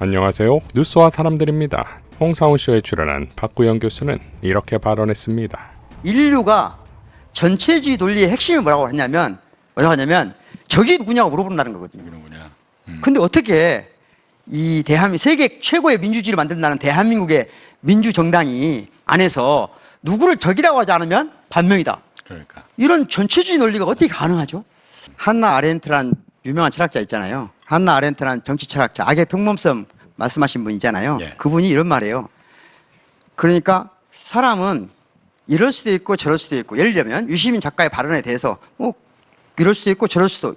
안녕하세요. 뉴스와 사람들입니다. 홍사훈쇼에 출연한 박구영 교수는 이렇게 발언했습니다. 인류가 전체주의 논리의 핵심이 뭐라고 하냐면 적이 누구냐고 물어본다는 거거든요. 근데 어떻게 이 세계 최고의 민주주의를 만든다는 대한민국의 민주정당이 안에서 누구를 적이라고 하지 않으면 반명이다. 그러니까. 이런 전체주의 논리가 어떻게 가능하죠? 한나 아렌트란 유명한 철학자 있잖아요. 한나 아렌트란 정치 철학자, 악의 평범성 말씀하신 분 있잖아요. 예. 그분이 이런 말이에요. 그러니까 사람은 이럴 수도 있고 저럴 수도 있고, 예를 들면 유시민 작가의 발언에 대해서 이럴 수도 있고 저럴 수도,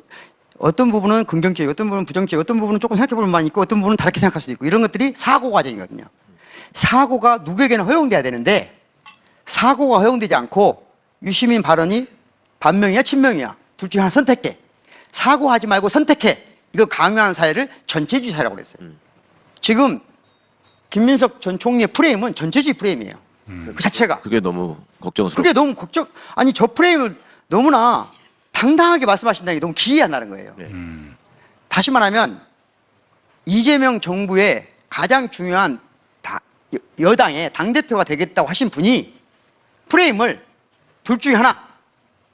어떤 부분은 긍정적이고 어떤 부분은 부정적이고 어떤 부분은 조금 생각해볼 만이 있고 어떤 부분은 다르게 생각할 수도 있고, 이런 것들이 사고 과정이거든요. 사고가 누구에게나 허용돼야 되는데 사고가 허용되지 않고 유시민 발언이 반명이야 친명이야 둘 중에 하나 선택해, 사고하지 말고 선택해, 이거 강요하는 사회를 전체주의 사회라고 그랬어요. 지금 김민석 전 총리의 프레임은 전체주의 프레임이에요. 그 자체가. 그게 너무 걱정스럽고. 그게 너무 아니 저 프레임을 너무나 당당하게 말씀하신다는 게 너무 기이하다는 거예요. 네. 다시 말하면 이재명 정부의 가장 중요한 여당의 당대표가 되겠다고 하신 분이 프레임을 둘 중에 하나,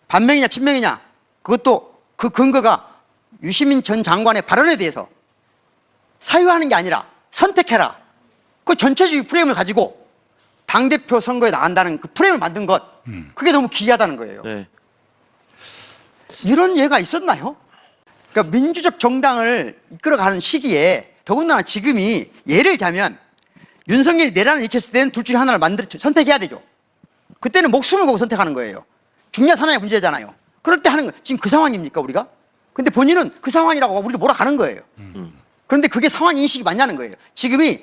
반명이냐 친명이냐, 그것도 그 근거가 유시민 전 장관의 발언에 대해서 사유하는 게 아니라 선택해라, 그 전체주의 프레임을 가지고 당대표 선거에 나간다는 그 프레임을 만든 것, 그게 너무 기이하다는 거예요. 네. 이런 예가 있었나요? 그러니까 민주적 정당을 이끌어가는 시기에, 더군다나 지금이 예를 들자면 윤석열이 내란을 일으켰을 때는 둘 중에 하나를 선택해야 되죠. 그때는 목숨을 걸고 선택하는 거예요. 중요한 사나의 문제잖아요. 그럴 때 하는 거, 지금 그 상황입니까 우리가? 근데 본인은 그 상황이라고 우리를 몰아가는 거예요. 그런데 그게 상황 인식이 맞냐는 거예요. 지금이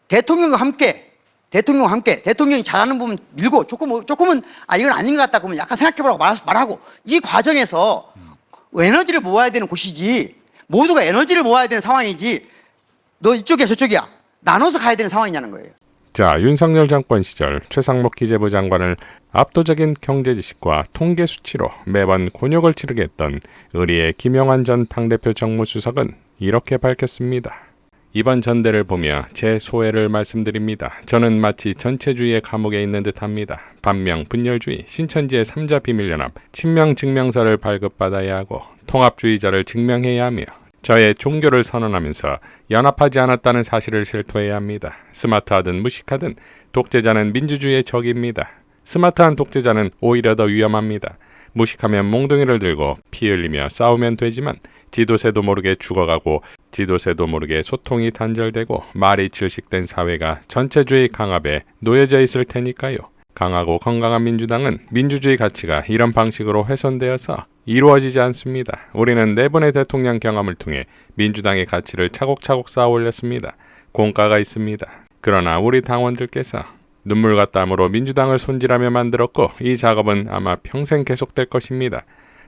대통령과 함께 대통령이 잘하는 부분 밀고 조금은 이건 아닌 것 같다 그러면 약간 생각해보라고 말하고, 이 과정에서 에너지를 모아야 되는 곳이지, 모두가 에너지를 모아야 되는 상황이지, 너 이쪽이야 저쪽이야 나눠서 가야 되는 상황이냐는 거예요. 자, 윤석열 정권 시절 최상목 기재부 장관을 압도적인 경제 지식과 통계 수치로 매번 곤욕을 치르게 했던 의리의 김영환 전 당대표 정무수석은 이렇게 밝혔습니다. 이번 전대를 보며 제 소회를 말씀드립니다. 저는 마치 전체주의의 감옥에 있는 듯합니다. 반명, 분열주의, 신천지의 삼자 비밀연합, 친명 증명서를 발급받아야 하고 통합주의자를 증명해야 하며 저의 종교를 선언하면서 연합하지 않았다는 사실을 실토해야 합니다. 스마트하든 무식하든 독재자는 민주주의의 적입니다. 스마트한 독재자는 오히려 더 위험합니다. 무식하면 몽둥이를 들고 피 흘리며 싸우면 되지만 지도새도 모르게 죽어가고 지도새도 모르게 소통이 단절되고 말이 질식된 사회가 전체주의 강압에 놓여져 있을 테니까요. 강하고 건강한 민주당은 민주주의 가치가 이런 방식으로 훼손되어서 이루어지지 않습니다. 우리는 4번의 대통령 경험을 통해 민주당의 가치를 차곡차곡 쌓아 올렸습니다. 공과가 있습니다. 그러나 우리 당원들께서 눈물과 땀으로 민주당을 손질하며 만들었고 이 작업은 아마 평생 계속될 것입니다.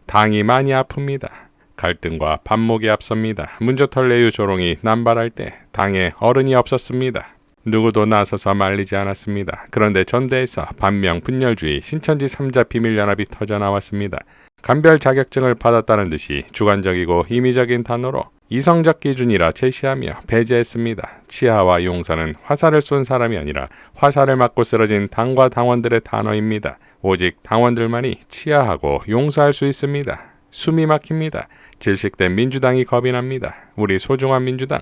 당이 많이 아픕니다. 갈등과 반목이 앞섭니다. 문조털레유 조롱이 남발할 때 당에 어른이 없었습니다. 누구도 나서서 말리지 않았습니다. 그런데 전대에서 반명, 분열주의, 신천지 삼자 비밀연합이 터져나왔습니다. 간별 자격증을 받았다는 듯이 주관적이고 임의적인 단어로 이성적 기준이라 제시하며 배제했습니다. 치하와 용서는 화살을 쏜 사람이 아니라 화살을 맞고 쓰러진 당과 당원들의 단어입니다. 오직 당원들만이 치하하고 용서할 수 있습니다. 숨이 막힙니다. 질식된 민주당이 겁이 납니다. 우리 소중한 민주당,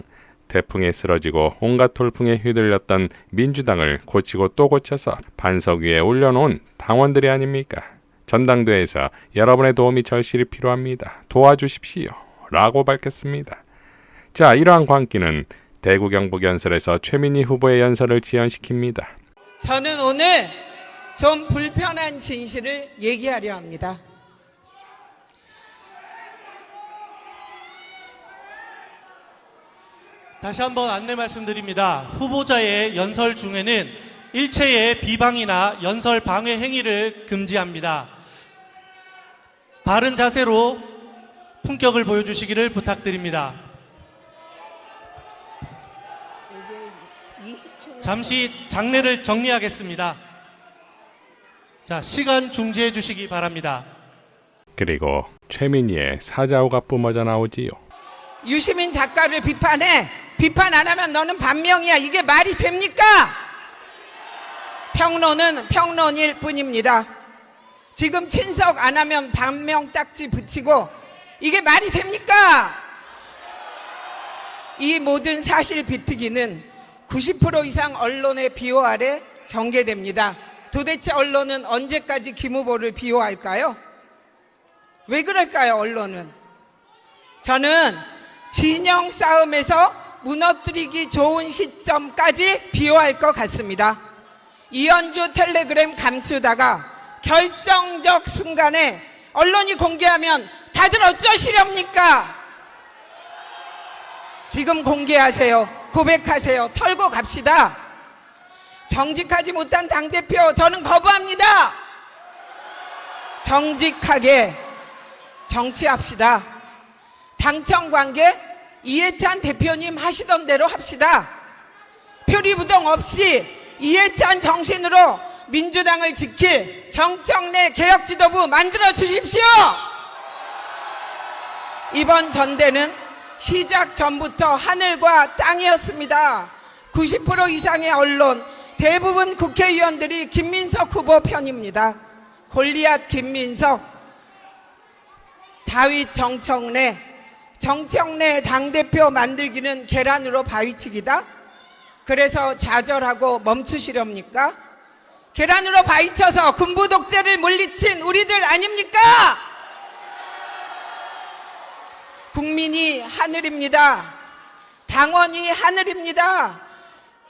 태풍에 쓰러지고 온갖 돌풍에 휘둘렸던 민주당을 고치고 또 고쳐서 반석 위에 올려놓은 당원들이 아닙니까? 전당대회에서 여러분의 도움이 절실히 필요합니다. 도와주십시오. 라고 밝혔습니다. 자, 이러한 광기는 대구 경북 연설에서 최민희 후보의 연설을 지연시킵니다. 저는 오늘 좀 불편한 진실을 얘기하려 합니다. 다시 한번 안내 말씀드립니다. 후보자의 연설 중에는 일체의 비방이나 연설 방해 행위를 금지합니다. 바른 자세로 품격을 보여주시기를 부탁드립니다. 잠시 장례를 정리하겠습니다. 자, 시간 중지해 주시기 바랍니다. 그리고 최민희의 사자우가 뿜어져 나오지요. 유시민 작가를 비판해 비판 안 하면 너는 반명이야. 이게 말이 됩니까? 평론은 평론일 뿐입니다. 지금 친석 안 하면 반명 딱지 붙이고 이게 말이 됩니까? 이 모든 사실 비트기는 90% 이상 언론의 비호 아래 전개됩니다. 도대체 언론은 언제까지 김 후보를 비호할까요? 왜 그럴까요, 언론은? 저는 진영 싸움에서 무너뜨리기 좋은 시점까지 비호할 것 같습니다. 이현주 텔레그램 감추다가 결정적 순간에 언론이 공개하면 다들 어쩌시렵니까? 지금 공개하세요. 고백하세요. 털고 갑시다. 정직하지 못한 당대표 저는 거부합니다. 정직하게 정치합시다. 당청 관계 이해찬 대표님 하시던 대로 합시다. 표리부동 없이 이해찬 정신으로 민주당을 지킬 정청래 개혁지도부 만들어 주십시오. 이번 전대는 시작 전부터 하늘과 땅이었습니다. 90% 이상의 언론, 대부분 국회의원들이 김민석 후보 편입니다. 골리앗 김민석, 다윗 정청래, 정청래 당대표 만들기는 계란으로 바위치기다? 그래서 좌절하고 멈추시렵니까? 계란으로 바위쳐서 군부 독재를 물리친 우리들 아닙니까? 국민이 하늘입니다. 당원이 하늘입니다.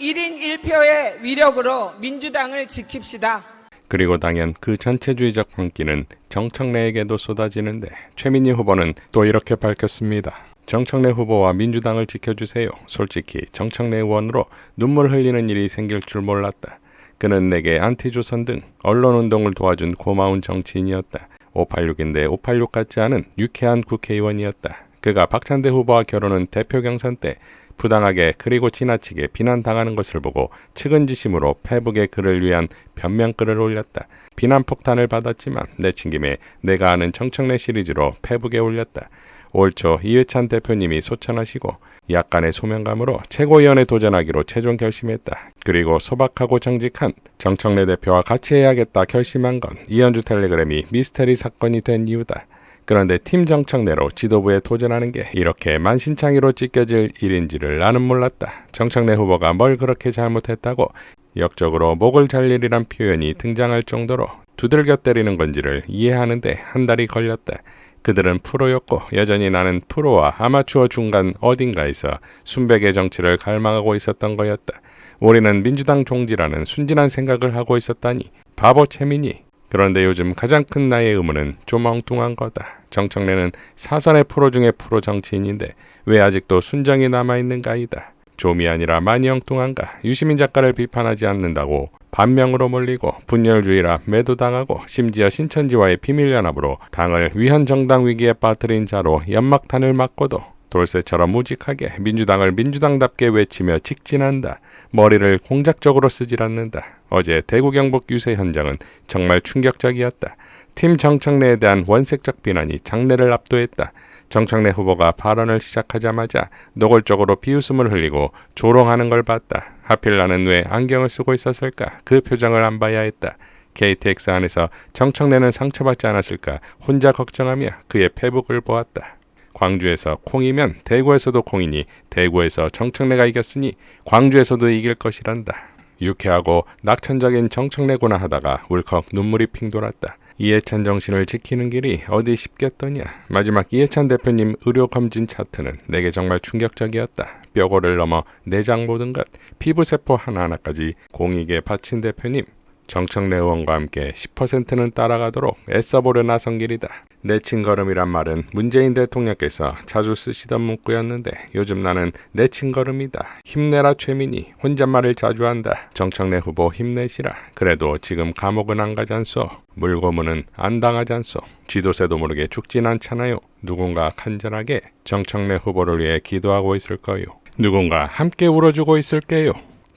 1인 1표의 위력으로 민주당을 지킵시다. 그리고 당연 그 전체주의적 광기는 정청래에게도 쏟아지는데 최민희 후보는 또 이렇게 밝혔습니다. 정청래 후보와 민주당을 지켜주세요. 솔직히 정청래 의원으로 눈물 흘리는 일이 생길 줄 몰랐다. 그는 내게 안티조선 등 언론운동을 도와준 고마운 정치인이었다. 586인데 586 같지 않은 유쾌한 국회의원이었다. 그가 박찬대 후보와 결혼은 대표 경선 때 부당하게 그리고 지나치게 비난당하는 것을 보고 측은지심으로 페북에 그를 위한 변명글을 올렸다. 비난 폭탄을 받았지만 내친김에 내가 아는 정청래 시리즈로 페북에 올렸다. 올 초 이회찬 대표님이 소천하시고 약간의 소명감으로 최고위원에 도전하기로 최종 결심했다. 그리고 소박하고 정직한 정청래 대표와 같이 해야겠다 결심한 건 이현주 텔레그램이 미스테리 사건이 된 이유다. 그런데 팀 정청래로 지도부에 도전하는 게 이렇게 만신창이로 찢겨질 일인지를 나는 몰랐다. 정청래 후보가 뭘 그렇게 잘못했다고 역적으로 목을 잘 일이란 표현이 등장할 정도로 두들겨 때리는 건지를 이해하는데 한 달이 걸렸다. 그들은 프로였고 여전히 나는 프로와 아마추어 중간 어딘가에서 순백의 정치를 갈망하고 있었던 거였다. 우리는 민주당 종지라는 순진한 생각을 하고 있었다니 바보 채민이. 그런데 요즘 가장 큰 나의 의문은 좀 엉뚱한 거다. 정청래는 사선의 프로 중의 프로 정치인인데 왜 아직도 순정이 남아있는가이다. 좀이 아니라 많이 엉뚱한가. 유시민 작가를 비판하지 않는다고 반명으로 몰리고 분열주의라 매도당하고 심지어 신천지와의 비밀연합으로 당을 위헌정당 위기에 빠뜨린 자로 연막탄을 맞고도 돌쇠처럼 무직하게 민주당을 민주당답게 외치며 직진한다. 머리를 공작적으로 쓰질 않는다. 어제 대구 경북 유세 현장은 정말 충격적이었다. 팀 정청래에 대한 원색적 비난이 장래를 압도했다. 정청래 후보가 발언을 시작하자마자 노골적으로 비웃음을 흘리고 조롱하는 걸 봤다. 하필 나는 왜 안경을 쓰고 있었을까? 그 표정을 안 봐야 했다. KTX 안에서 정청래는 상처받지 않았을까 혼자 걱정하며 그의 페북을 보았다. 광주에서 콩이면 대구에서도 콩이니 대구에서 정청래가 이겼으니 광주에서도 이길 것이란다. 유쾌하고 낙천적인 정청래구나 하다가 울컥 눈물이 핑 돌았다. 이해찬 정신을 지키는 길이 어디 쉽겠더냐. 마지막 이해찬 대표님 의료검진 차트는 내게 정말 충격적이었다. 뼈골을 넘어 내장 모든 것, 피부세포 하나하나까지 공익에 바친 대표님. 정청래 의원과 함께 10%는 따라가도록 애써보려 나선 길이다. 내친걸음이란 말은 문재인 대통령께서 자주 쓰시던 문구였는데 요즘 나는 내친걸음이다. 힘내라 최민희. 혼잣말을 자주 한다. 정청래 후보 힘내시라. 그래도 지금 감옥은 안 가잖소. 물고문은 안 당하잖소. 쥐도새도 모르게 죽진 않잖아요. 누군가 간절하게 정청래 후보를 위해 기도하고 있을 거요. 누군가 함께 울어주고 있을게요.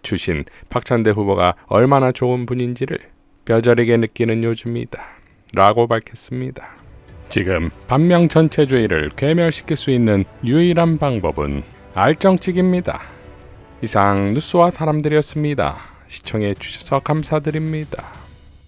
주신 박찬대 후보가 얼마나 좋은 분인지를 뼈저리게 느끼는 요즘이다. 라고 밝혔습니다. 지금 반명 전체주의를 괴멸시킬 수 있는 유일한 방법은 알정직입니다. 이상 뉴스와 사람들이었습니다. 시청해 주셔서 감사드립니다.